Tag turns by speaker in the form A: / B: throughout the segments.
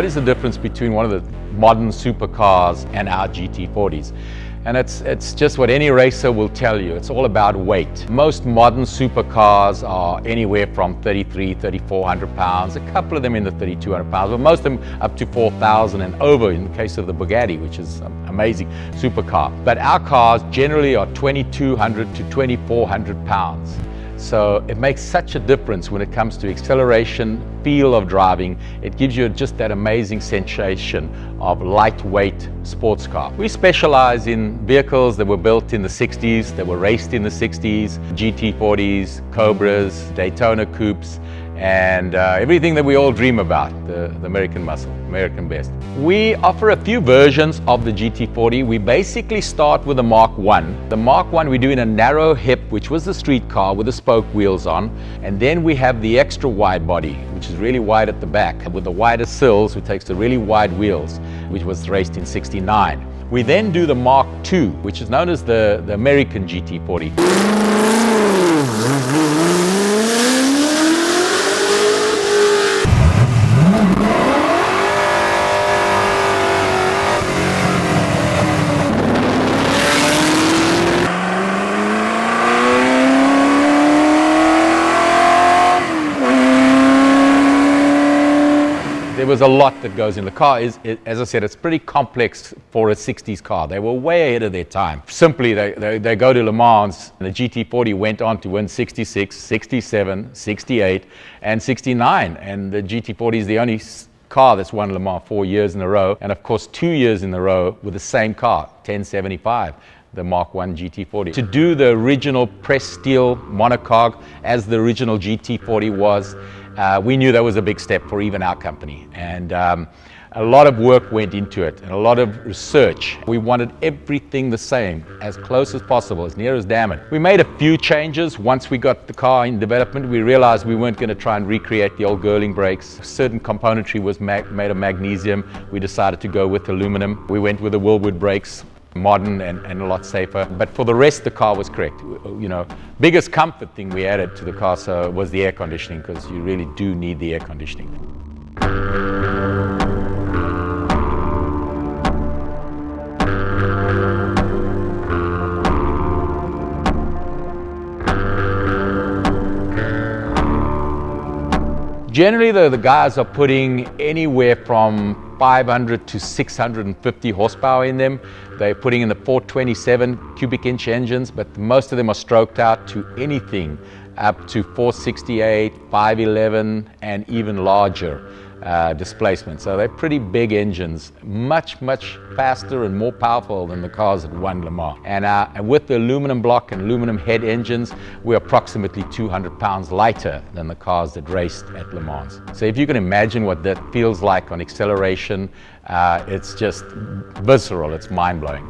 A: is the difference between one of the modern supercars and our GT40s? And it's just what any racer will tell you. It's all about weight. Most modern supercars are anywhere from 3,400 pounds, a couple of them in the 3,200 pounds, but most of them up to 4,000 and over in the case of the Bugatti, which is an amazing supercar. But our cars generally are 2,200 to 2,400 pounds. So it makes such a difference when it comes to acceleration, feel of driving. It gives you just that amazing sensation of lightweight sports car. We specialize in vehicles that were built in the 60s, that were raced in the 60s, GT40s, Cobras, Daytona Coupes, and everything that we all dream about, the American muscle, American best. We offer a few versions of the GT40. We basically start with the Mark 1. The Mark 1 we do in a narrow hip, which was the street car with the spoke wheels on, and then we have the extra wide body, which is really wide at the back, with the wider sills, which takes the really wide wheels, which was raced in '69. We then do the Mark 2, which is known as the American GT40. There was a lot that goes in. The car as I said, it's pretty complex for a 60s car. They were way ahead of their time. Simply, they go to Le Mans, and the GT40 went on to win 66, 67, 68, and 69. And the GT40 is the only car that's won Le Mans 4 years in a row, and of course 2 years in a row with the same car, 1075. The Mark 1 GT40. To do the original pressed steel monocoque as the original GT40 was, we knew that was a big step for even our company, and a lot of work went into it and a lot of research. We wanted everything the same, as close as possible, as near as damn it. We made a few changes. Once we got the car in development, we realized we weren't going to try and recreate the old Girling brakes. Certain componentry was made of magnesium. We decided to go with aluminum. We went with the Wilwood brakes, modern and a lot safer. But for the rest, the car was correct. You know, biggest comfort thing we added to the car was the air conditioning, because you really do need the air conditioning. Generally, the guys are putting anywhere from 500 to 650 horsepower in them. They're putting in the 427 cubic inch engines, but most of them are stroked out to anything up to 468, 511, and even larger displacement. So they're pretty big engines, much faster and more powerful than the cars that won Le Mans. And with the aluminum block and aluminum head engines, we're approximately 200 pounds lighter than the cars that raced at Le Mans. So if you can imagine what that feels like on acceleration, it's just visceral, it's mind-blowing.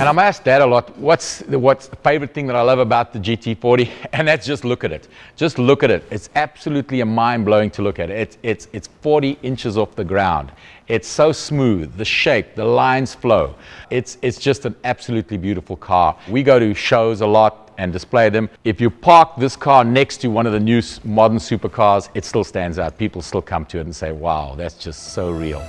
A: And I'm asked that a lot, what's the favorite thing that I love about the GT40? And that's just look at it. Just look at it. It's absolutely mind-blowing to look at. It's 40 inches off the ground. It's so smooth, the shape, the lines flow. It's just an absolutely beautiful car. We go to shows a lot and display them. If you park this car next to one of the new modern supercars, it still stands out. People still come to it and say, wow, that's just so real.